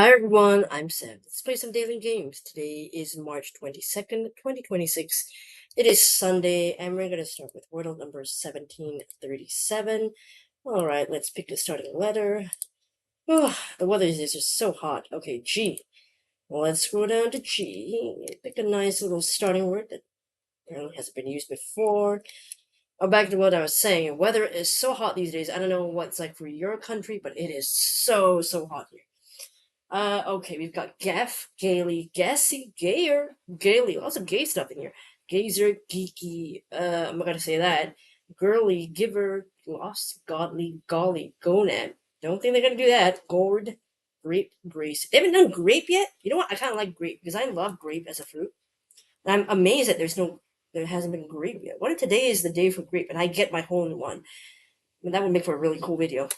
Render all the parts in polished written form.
Hi everyone, I'm Sam. Let's play some daily games. Today is March 22nd, 2026. It is Sunday, and we're going to start with Wordle number 1737. Alright, let's pick the starting letter. Oh, the weather is just so hot. Okay, G. Well, let's scroll down to G. Pick a nice little starting word that apparently hasn't been used before. Oh, back to what I was saying. Weather is so hot these days. I don't know what it's like for your country, but it is so hot here. Okay, we've got Gaff, Gaily, Gassy, Gayer, Gaily, lots of gay stuff in here. Gazer, Geeky, I'm not gonna say that. Girly, Giver, Lost, Godly, Golly, Gonad. Don't think they're gonna do that. Gourd, Grape, Grace. They haven't done grape yet? You know what? I kinda like grape because I love grape as a fruit. And I'm amazed that there hasn't been grape yet. What if today is the day for grape and I get my hole in one? I mean, that would make for a really cool video.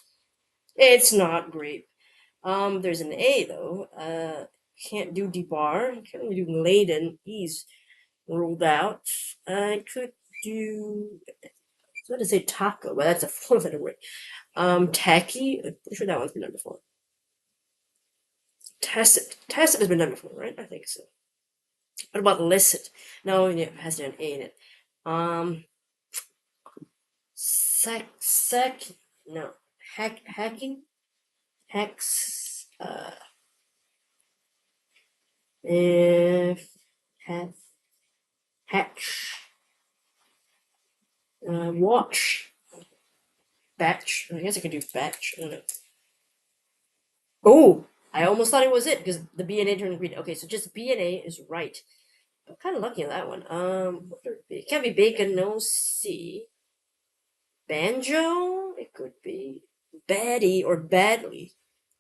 It's not grape. There's an A though. Can't do debar. Can't really do laden. He's ruled out. I could do. I was going to say taco, but that's a four-letter word. Tacky. I'm pretty sure that one's been done before. Tacit. Tacit has been done before, right? I think so. What about licit? No, it has an A in it. Sec. No. Hacking. Hex. If. Have. Hatch. Watch. Batch. I guess I could do batch. I don't know. Oh, I almost thought it was it because the B and A turned green. Okay, so just B and A is right. I'm kind of lucky on that one. It can't be bacon. No C. Banjo. It could be baddie or badly.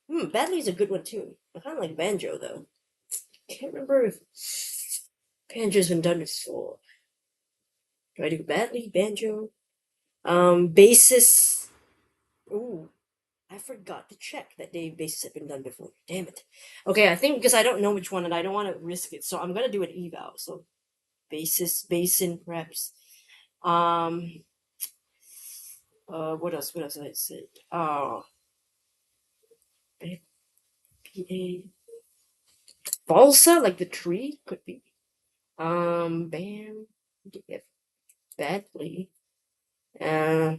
Badly is a good one too. I kind of like banjo though. Can't remember if banjo's been done before. Do I do badly banjo? Basis. Ooh, I forgot to check that Dave bases had been done before. Damn it. Okay, I think because I don't know which one and I don't want to risk it, so I'm gonna do an eval. So basin, perhaps. Um. What else? What else did I say? Oh. B-A. Balsa, like the tree, could be. Bam. Badly. Uh.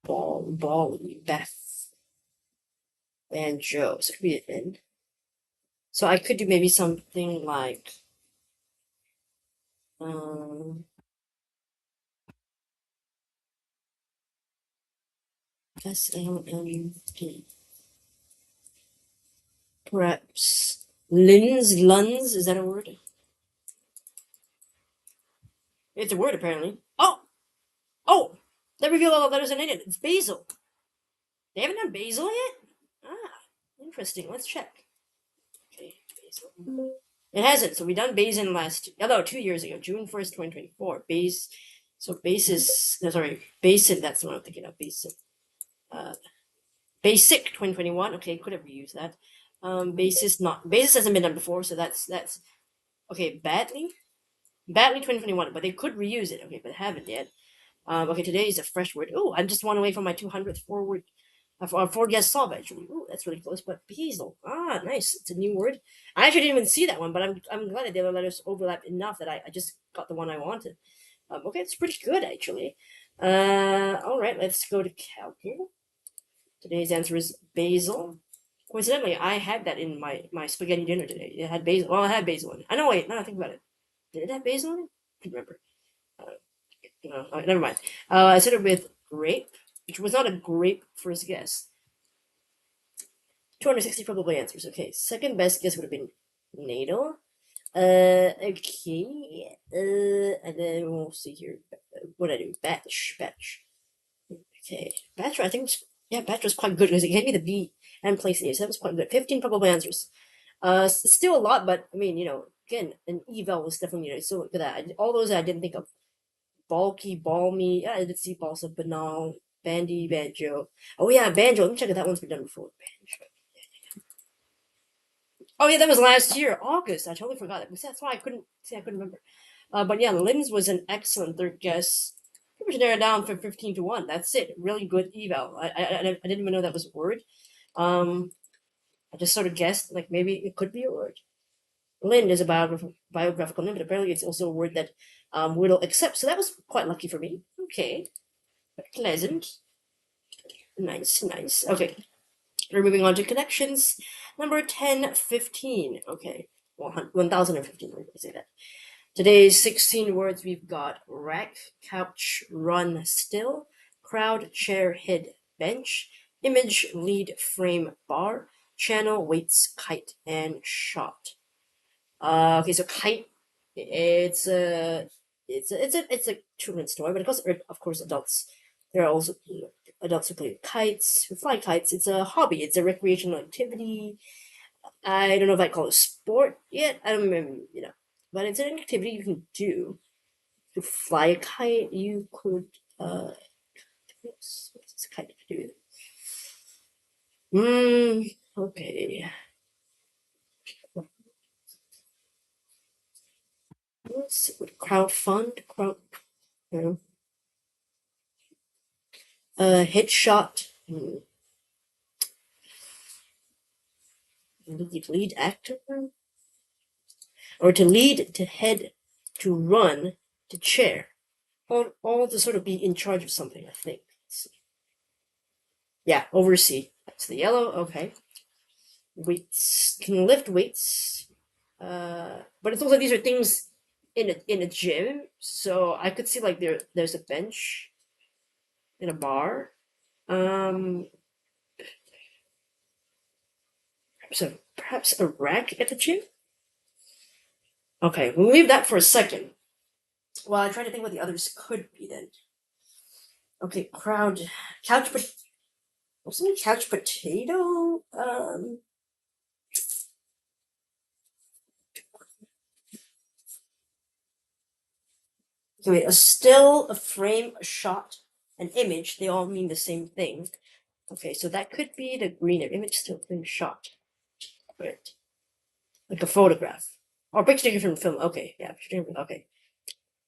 Bally, Beth, Banjo. So it could be an N. So I could do maybe something like. Um. SLMP. Perhaps Luns, is that a word? It's a word apparently. Oh! They revealed all the letters in it. It's basil. They haven't done basil yet? Ah, interesting. Let's check. Okay, basil. It hasn't, so we done basin last 2 years ago, June 1st, 2024. Basis no sorry, basin, that's what I'm thinking of, basin. Basic 2021. Okay, could have reused that. Basis hasn't been done before, so that's okay, badly 2021, but they could reuse it. Okay, but haven't yet. Okay, today is a fresh word. Oh, I'm just one away from my 200th forward. Four guess solve actually. Oh, that's really close. But basil. Ah, nice. It's a new word. I actually didn't even see that one, but I'm glad that the other letters overlap enough that I just got the one I wanted. Okay, it's pretty good actually. All right, let's go to calculus. Today's answer is basil. Coincidentally, I had that in my spaghetti dinner today. It had basil. Well, it had basil in it. I know. Wait, now I think about it. Did it have basil in it? I can't remember. No, never mind. I said it with grape, which was not a grape first guess. 260 probably answers. Okay, second best guess would have been NATO. Okay. And then we'll see here. What I do? Batch. Okay, batch. I think. Batch was quite good because it gave me the B and place the A, so that was quite good. 15 probable answers. Still a lot, but I mean, again, an eval was definitely so look at that. All those I didn't think of. Bulky, balmy. Yeah, I did see balsa, banal, bandy, banjo. Oh yeah, banjo. Let me check if that one's been done before. Banjo. Oh yeah, that was last year, August. I totally forgot it. That's why I couldn't remember. But yeah, limbs was an excellent third guess. Push narrow down from 15 to 1. That's it. Really good eval. I didn't even know that was a word. I just sort of guessed, like maybe it could be a word. Lind is a biographical name, but apparently it's also a word that Wordle accepts. So that was quite lucky for me. Okay. Pleasant. Nice, nice. Okay. We're moving on to connections. Number 1015. Okay. 1015. We're going to say that. Today's 16 words we've got rack, couch, run, still, crowd, chair, head, bench, image, lead, frame, bar, channel, weights, kite, and shot. Okay, so kite, it's a children's toy, but of course adults. There are also adults who play kites, who fly kites. It's a hobby. It's a recreational activity. I don't know if I call it sport yet. I don't remember, but it's an activity you can do. To fly a kite, you could what's this kite to do? Okay. Crowdfund, you headshot. Lead actor, or to lead, to head, to run, to chair, all to sort of be in charge of something. I think. Yeah, oversee. That's the yellow. Okay. Weights, can lift weights. But it's also these are things in a gym, so I could see like there's a bench in a bar. So perhaps a rack at the gym. Okay, we'll leave that for a second. While I try to think what the others could be then. Okay, crowd, couch, but wasn't it couch potato? Okay, wait, a still, a frame, a shot, an image, they all mean the same thing. Okay, so that could be the green image, still, frame, shot. Right. Like a photograph. Or picture taken from film. Okay, yeah, picture taken from, okay.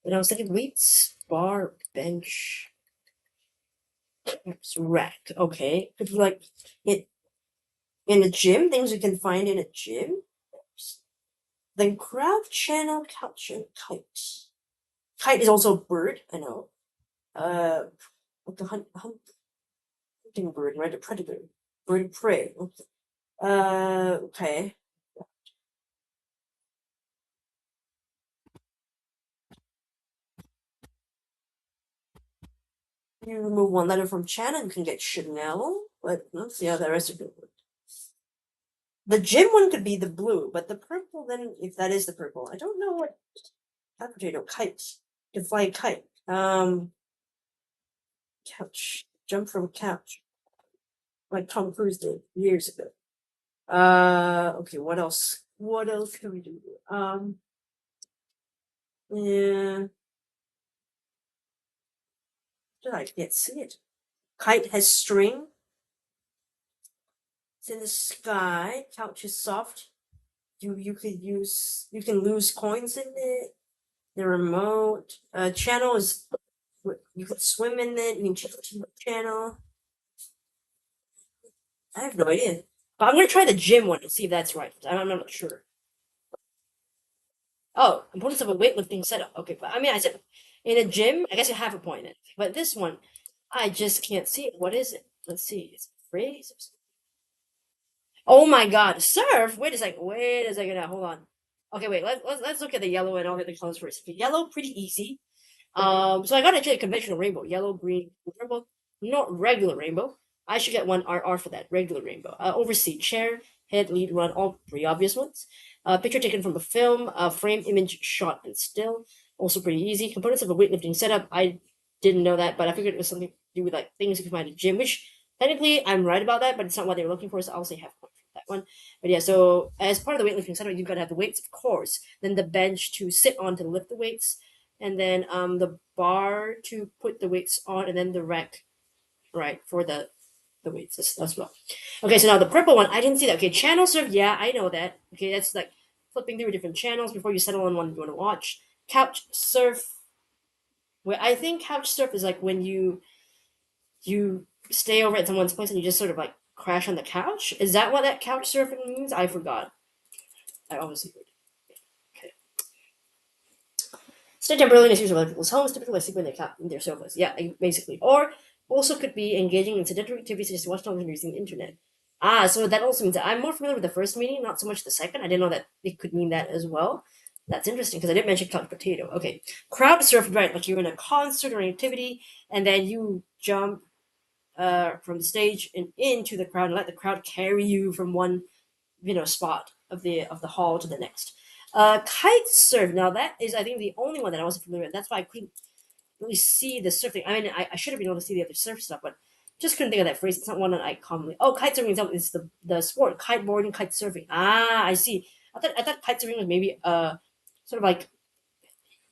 And I was thinking weights, bar, bench, rack. Okay, could be like it in a gym, things you can find in a gym. Then crowd, channel, couch, and kite. Kite is also a bird, I know. Like the hunting bird, right? A predator. Bird of prey. Okay. You remove one letter from channel, you can get Chanel. But let's see how the rest of it works. The gym one could be the blue, but the purple, then, if that is the purple, I don't know what. Hot potato, kite. To fly a kite. Couch. Jump from couch. Like Tom Cruise did years ago. Okay, what else? What else can we do? Yeah. I can't see it. Kite has string. It's in the sky. Couch is soft. You can lose coins in it. The remote. Channel is you can swim in it. You can change the channel. I have no idea. But I'm gonna try the gym one and see if that's right. I'm not sure. Oh, importance of a weightlifting setup. Okay, but I mean, I said in a gym, I guess you have a point in it. But this one, I just can't see it. What is it? Let's see. It's a phrase. Oh my God, surf. Wait a second. Wait a second. Now, hold on. Okay, wait. Let's look at the yellow and all the other colors first. Okay, yellow, pretty easy. So I got actually a conventional rainbow. Yellow, green, purple. Not regular rainbow. I should get one RR for that. Regular rainbow. Oversee, chair, head, lead, run. All pretty obvious ones. Picture taken from a film. Frame, image, shot, and still. Also pretty easy. Components of a weightlifting setup. I didn't know that, but I figured it was something to do with like things you can find at a gym, which technically I'm right about that, but it's not what they were looking for, so I'll say half point for that one. But yeah, so as part of the weightlifting setup, you've got to have the weights, of course, then the bench to sit on to lift the weights, and then the bar to put the weights on, and then the rack, right, for the weights as well. Okay, so now the purple one, I didn't see that. Okay, channel surf, yeah, I know that. Okay, that's like flipping through different channels before you settle on one you want to watch. Couch surf, Where I think couch surf is like when you stay over at someone's place and you just sort of like crash on the couch. Is that what that couch surfing means? I forgot. I obviously heard. Okay. Stay temporarily in other people's homes, typically by sleeping in their sofas. Yeah, basically. Or also could be engaging in sedentary activities such as watching television or using the internet. Ah, so that also means that I'm more familiar with the first meaning, not so much the second. I didn't know that it could mean that as well. That's interesting because I didn't mention couch potato. Okay. Crowd surf, right? Like you're in a concert or an activity and then you jump from the stage and into the crowd and let the crowd carry you from one spot of the hall to the next. Kite surf. Now that is I think the only one that I wasn't familiar with. That's why I couldn't really see the surfing. I mean, I should have been able to see the other surf stuff, but just couldn't think of that phrase. It's not one that I commonly. Oh, kite surfing is the sport kiteboarding, kite surfing. Ah, I see. I thought kite surfing was maybe sort of like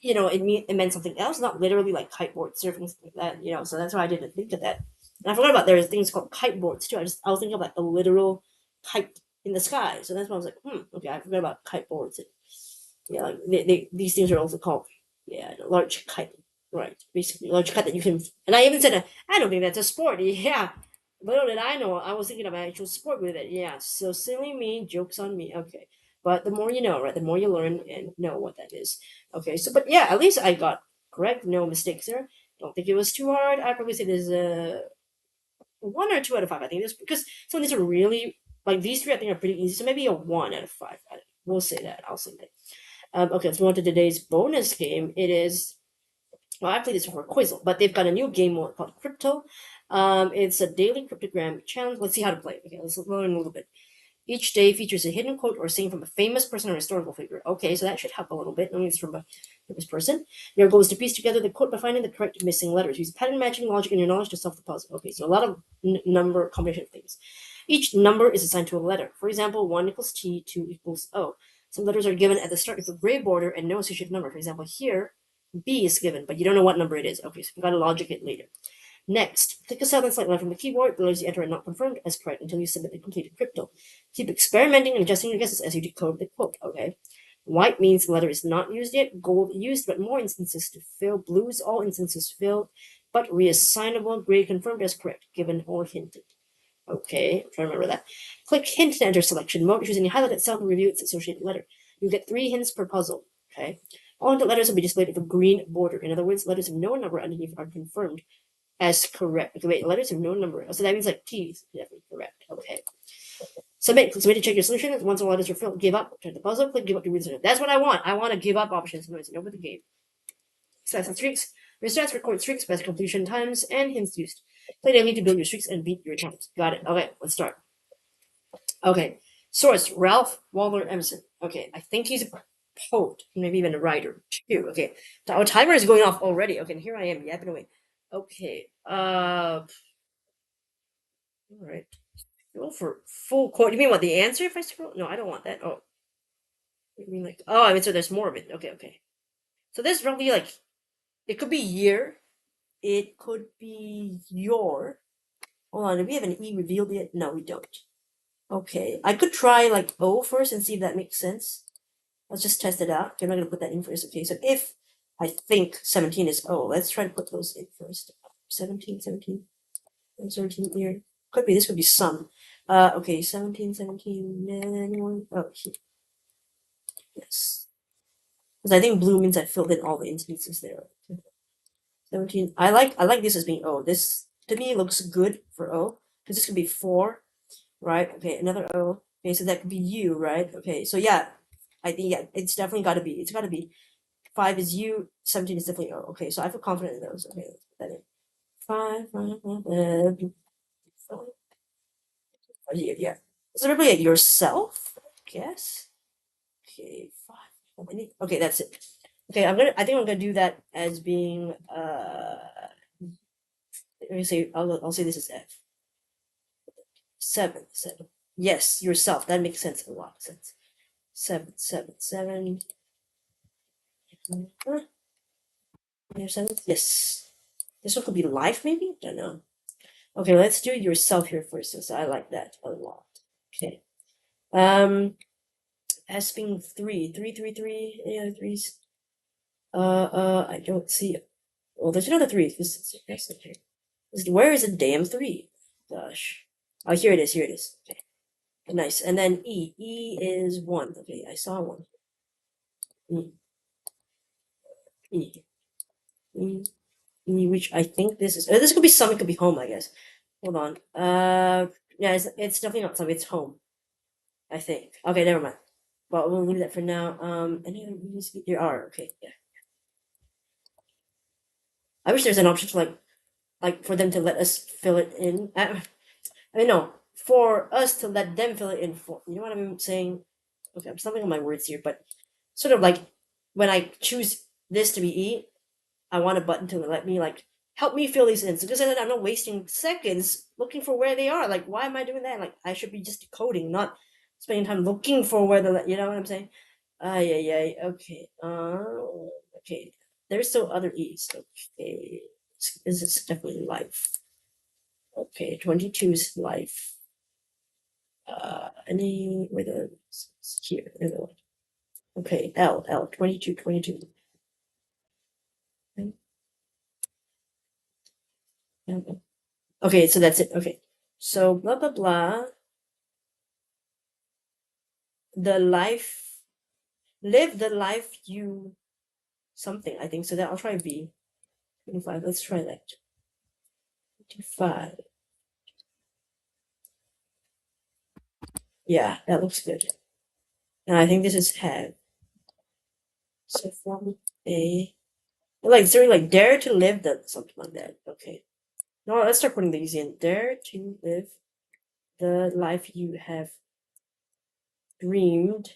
it meant something else, not literally like kiteboard surfing something like that. So that's why I didn't think of that. And I forgot about there's things called kiteboards too. I was thinking of like a literal kite in the sky. So that's why I was like, okay, I forgot about kiteboards. Yeah, like these things are also called large kite, right? Basically, large kite that you can. And I even said, I don't think that's a sport. Yeah, little did I know, I was thinking of an actual sport with it. Yeah, so silly me, jokes on me. Okay, but the more you know, right? The more you learn and know what that is. Okay, so but yeah, at least I got correct, no mistakes there. Don't think it was too hard. I'd probably say there's a 1 or 2 out of 5. I think this because some of these are really like these three. I think are pretty easy. So maybe a 1 out of 5. We'll say that. I'll say that. Okay, let's move on to today's bonus game. It is, well, I played this before, Quizzle, but they've got a new game mode called Cryptl. It's a daily cryptogram challenge. Let's see how to play. Okay, let's learn a little bit. Each day features a hidden quote or saying from a famous person or historical figure. Okay, so that should help a little bit. Only it's from a famous person. Your goal is to piece together the quote by finding the correct missing letters. Use pattern matching logic and your knowledge to solve the puzzle. Okay, so a lot of number combination things. Each number is assigned to a letter. For example, 1 equals T, 2 equals O. Some letters are given at the start with a gray border and no associated number. For example, here, B is given, but you don't know what number it is. Okay, so you gotta logic it later. Next, click a silent slight line from the keyboard. The letters you enter are not confirmed as correct until you submit the completed Cryptl. Keep experimenting and adjusting your guesses as you decode the quote. Okay. White means the letter is not used yet. Gold used, but more instances to fill. Blue is all instances filled, but reassignable. Gray confirmed as correct, given or hinted. Okay, I'm trying to remember that. Click hint to enter selection mode. Choose any highlighted cell to review its associated letter. You get 3 hints per puzzle. Okay. All the letters will be displayed with a green border. In other words, letters of no number underneath are confirmed as correct. Okay, wait, letters of no number. So that means like T is definitely correct. Okay. Submit. Click submit to check your solution. Once all letters are filled, give up. Turn the puzzle. Click give up to read the solution. That's what I want. I want to give up options. Sometimes over the game. Stats and streaks. Your stats record streaks, best completion times, and hints used. Play daily to build your streaks and beat your attempts. Got it. Okay, let's start. Okay. Source Ralph Waldo Emerson. Okay, I think he's a poet, maybe even a writer too. Okay. Our timer is going off already. Okay, and here I am yapping away. Okay. All right. Scroll for full quote. You mean what the answer if I scroll? No, I don't want that. Oh. You mean like I mean so there's more of it. Okay, okay. So this probably like it could be year. It could be your. Hold on, do we have an E revealed yet? No, we don't. Okay. I could try like O first and see if that makes sense. Let's just test it out. Okay, I'm not gonna put that in first. Okay, so if I think 17 is O, let's try to put those in first. 17, 17. 17 here. Could be, this could be some. Okay, 17, 17, anyone? Oh, yes. Because I think blue means I filled in all the instances there. 17. I like this as being O. This, to me, looks good for O. Because this could be 4, right? Okay, another O. Okay, so that could be U, right? Okay, so yeah. I think, yeah, it's definitely got to be. It's got to be. 5 is U, 17 is definitely O. Okay, so I feel confident in those. Okay, let's put that in. 5, 5. Yeah. So everybody at yourself, I guess. Okay, 5. Okay, that's it. Okay, I think I'm gonna do that as being let me say I'll say this is F. 7. Yes, yourself. That makes sense. A lot of sense. 7. 7. Yes. This one could be life, maybe? Don't know. Okay, let's do yourself here first, since I like that a lot. Okay. S being 3. 3. Any other threes? I don't see it. Oh, there's another 3. Okay. Where is the damn 3? Gosh. Oh, here it is. Here it is. Okay. Nice. And then E. E is 1. Okay, I saw 1. E. E. E. E, which I think this is. This could be some. It could be home, I guess. Hold on. Yeah, it's definitely not some. It's home. I think. Okay, never mind. But we'll leave that for now. Any other movies? There are. Okay, yeah. I wish there's an option to like for them to let us fill it in. I mean, no, for us to let them fill it in for. You know what I'm saying? Okay, I'm stumbling on my words here, but sort of like when I choose this to be E, I want a button to let me like help me fill these in. So because then I'm not wasting seconds looking for where they are. Like, why am I doing that? Like, I should be just decoding, not spending time looking for where the. You know what I'm saying? Yeah, yeah. Okay. Okay. There's still other E's. Okay. This is definitely life. Okay, 22 is life. Any where the here? Okay, L 22 22. Okay, so that's it. Okay, so blah blah blah. The life, live the life you something. I think so. That I'll try B. 25. Let's try that. 25. Yeah, that looks good. And I think this is have. So form A. Like sorry, like dare to live that something like that. Okay. No, let's start putting these in. Dare to live the life you have dreamed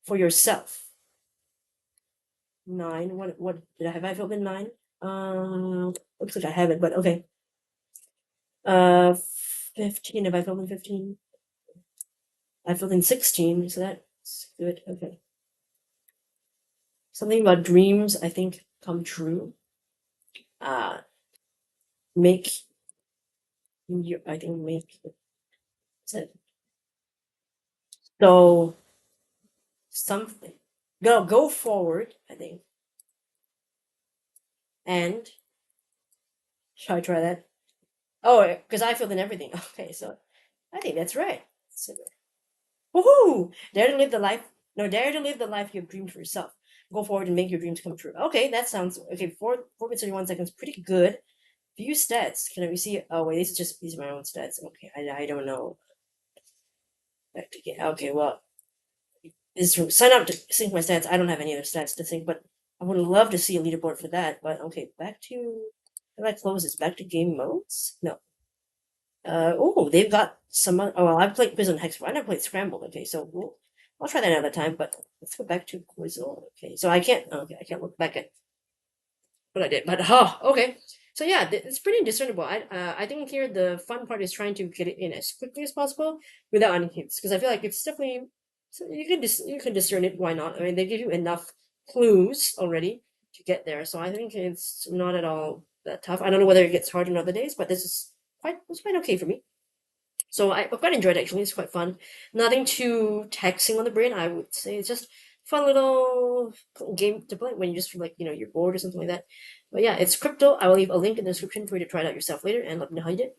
for yourself. 9. What did I have? I filled in 9. Looks like I haven't, but okay. 15. Have I filled in 15? I filled in 16, so that's good. Okay. Something about dreams, I think, come true. Make you. I think make. So something. Go forward. I think. And should I try that? Oh, because I filled in everything. Okay, so I think that's right. So, woohoo! Dare to live the life. No, dare to live the life you have dreamed for yourself. Go forward and make your dreams come true. Okay, that sounds okay. 4 minutes 31 seconds, pretty good. View stats. Can we see? Oh wait, these are my own stats. Okay, I don't know. Okay, well, sign up to sync my stats. I don't have any other stats to sync, but I would love to see a leaderboard for that. But okay, back to. How do I close this? Back to game modes? No. Oh, they've got some. Oh, well, I've played Quiz on Hex. I never played Scramble. Okay, so I'll try that another time. But let's go back to Quizzle. Okay, so I can't. Okay, I can't look back at what I did. But okay. So yeah, it's pretty discernible. I think here the fun part is trying to get it in as quickly as possible without any hints, because I feel like it's definitely you can discern it. Why not? I mean, they give you enough clues already to get there, so I think it's not at all that tough. I don't know whether it gets hard in other days, but this is quite okay for me. So I've quite enjoyed it, actually. It's quite fun. Nothing too taxing on the brain, I would say. It's just fun little game to play when you just feel like, you're bored or something like that. But yeah, it's Cryptl. I will leave a link in the description for you to try it out yourself later and let me know how you did.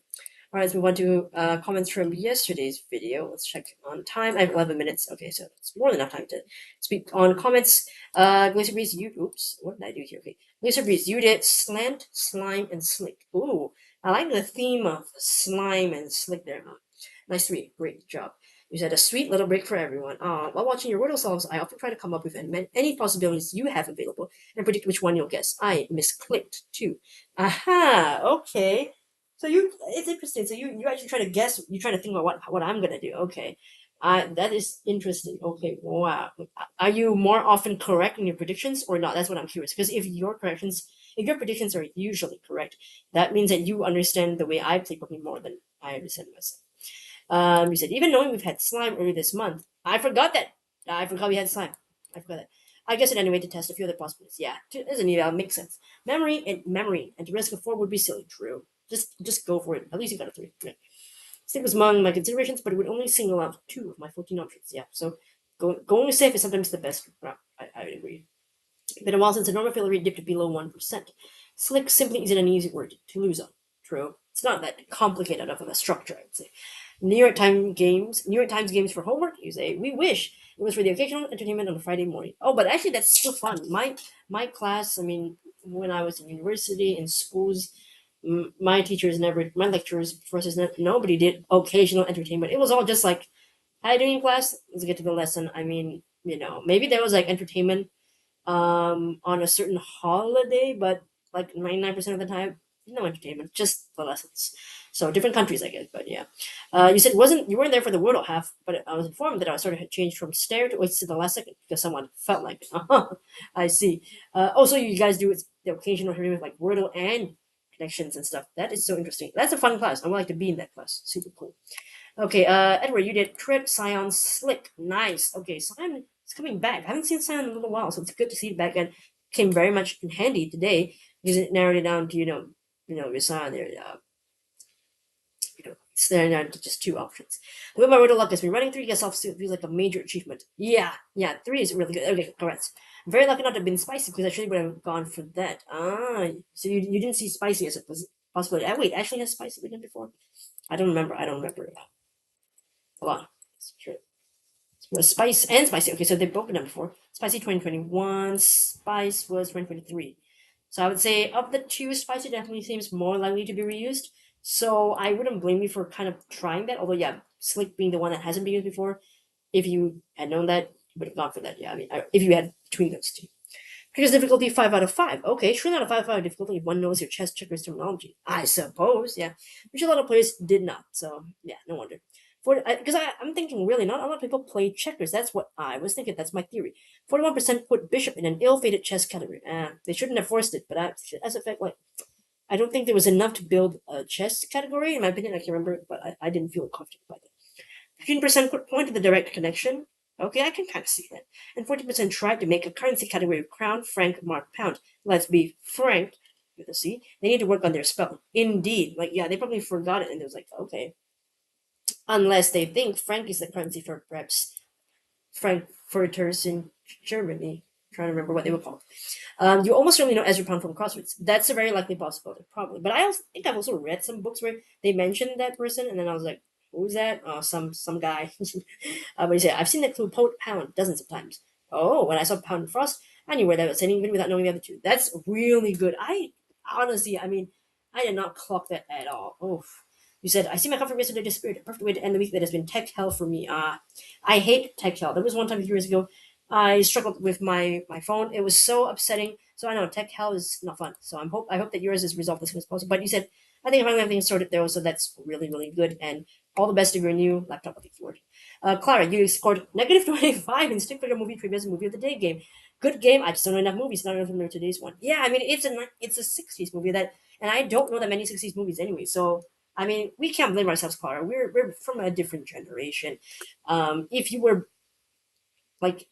All right, let's move on to comments from yesterday's video. Let's check on time. I have 11 minutes. Okay, so it's more than enough time to speak on comments. Glacier Breeze, oops, what did I do here? Okay, Glacier Breeze, you did slant, slime, and slick. Ooh, I like the theme of slime and slick there. Nice read. Great job. You said a sweet little break for everyone. While watching your Wordle solves, I often try to come up with any possibilities you have available and predict which one you'll guess. I misclicked too. Aha. Okay. So it's interesting. So you actually try to guess. You try to think about what I'm gonna do. Okay. That is interesting. Okay. Wow. Are you more often correct in your predictions or not? That's what I'm curious. Because if your predictions are usually correct, that means that you understand the way I play Pokemon more than I understand myself. You said, even knowing we've had slime earlier this month, I forgot that. I forgot we had slime. I forgot that. I guess it anyway to test a few other possibilities. Yeah, doesn't even make sense. Memory, and to risk a 4 would be silly. True. Just go for it. At least you got a 3. Yeah. Stick was among my considerations, but it would only single out 2 of my 14 options. Yeah, so going safe is sometimes the best. I agree. Been a while since the normal failure rate dipped below 1%. Slick simply isn't an easy word to lose on. True. It's not that complicated of a structure, I'd say. New York Times games for homework. You say we wish it was for the occasional entertainment on a Friday morning. Oh, but actually that's still fun. My class. I mean, when I was in university in schools, my teachers never, my lecturers, professors, nobody did occasional entertainment. It was all just like, how you doing in class? Let's get to the lesson. I mean, maybe there was like entertainment on a certain holiday, but like 99% of the time, no entertainment, just the lessons. So different countries, I guess, but yeah. You said you weren't there for the Wordle half, but I was informed that I sort of had changed from stare to wait to the last second because someone felt like it. I see. Also, you guys do the occasional entertainment like Wordle and connections and stuff. That is so interesting. That's a fun class. I would like to be in that class. Super cool. Okay, Edward, you did Crypt, Scion, Slick. Nice. Okay, Scion is coming back. I haven't seen Scion in a little while, so it's good to see it back and came very much in handy today because it narrowed it down to, your Scion there. It's narrowed down to just two options. The way my Wordle luck has been running 3 gets off feels like a major achievement. Yeah, 3 is really good. Okay, correct. I'm very lucky not to have been spicy because I actually would have gone for that. So you didn't see spicy as a possibility. Wait, actually has spicy been before? I don't remember. Hold on. It's true. Spice and spicy. Okay, so they've both been done before. Spicy 2021, spice was 2023. So I would say of the two, spicy definitely seems more likely to be reused. So I wouldn't blame you for kind of trying that. Although yeah, slick being the one that hasn't been used before. If you had known that, you would have gone for that. Yeah, I mean, if you had between those two. Here's difficulty 5 out of 5. Okay, 3 out of 5 difficulty if one knows your chess checkers terminology. I suppose, yeah. Which a lot of players did not. So yeah, no wonder. Because I'm thinking really, not a lot of people play checkers. That's what I was thinking. That's my theory. 41% put bishop in an ill-fated chess category. They shouldn't have forced it, but as a fact, like I don't think there was enough to build a chess category. In my opinion, I can remember, but I didn't feel comfortable by that. 15% put point to the direct connection. Okay, I can kind of see that. And 40% tried to make a currency category of crown, franc, mark, pound. Let's be frank with a C. They need to work on their spelling. Indeed. Like, yeah, they probably forgot it and it was like, okay. Unless they think franc is the currency for perhaps frankfurters in Germany. I'm trying to remember what they were called. You almost certainly know Ezra Pound from Crossroads. That's a very likely possibility, probably. But I also think I've also read some books where they mentioned that person, and then I was like, who's that? Oh, some guy. But he said, I've seen that clue Pound dozens of times. Oh, when I saw Pound and Frost, I knew where that was heading even without knowing the other two. That's really good. I honestly, I mean, I did not clock that at all. Oh, you said, I see my comfort yesterday disappeared. A perfect way to end the week that has been tech hell for me. I hate tech hell. There was one time a few years ago I struggled with my phone. It was so upsetting. So I know tech hell is not fun. So I hope that yours is resolved as soon as possible. But you said I think finally everything's sorted though, so that's really good. And all the best of your new laptop looking forward. Clara, you scored negative 25 in Stick Figure Movie Previous Movie of the Day game. Good game. I just don't know enough movies. Not enough to know today's one. Yeah, I mean it's a 60s movie that, and I don't know that many 60s movies anyway. So I mean we can't blame ourselves, Clara. We're from a different generation. If you were like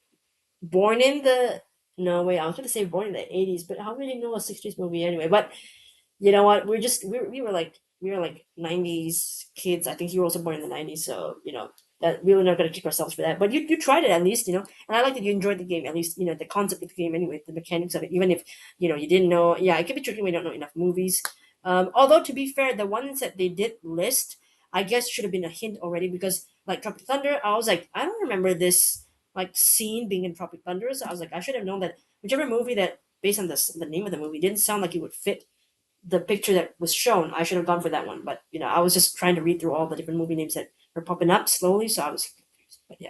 born in the no wait, I was gonna say born in the 80s, but how would you know a 60s movie anyway? But you know what? We were like 90s kids. I think you were also born in the 90s, so that we were not gonna kick ourselves for that. But you tried it at least, and I like that you enjoyed the game, at least, the concept of the game anyway, the mechanics of it, even if you didn't know. Yeah, it could be tricky when you don't know enough movies. Although to be fair, the ones that they did list, I guess should have been a hint already because like Tropic Thunder, I was like, I don't remember this like scene being in Tropic Thunder, so I was like, I should have known that whichever movie that based on the name of the movie didn't sound like it would fit the picture that was shown. I should have gone for that one, but I was just trying to read through all the different movie names that were popping up slowly, so I was confused. But yeah,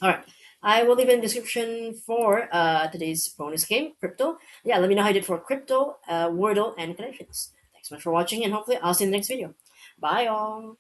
all right. I will leave in the description for today's bonus game, Cryptl. Yeah, let me know how you did for Cryptl, Wordle, and Connections. Thanks so much for watching, and hopefully I'll see you in the next video. Bye, all.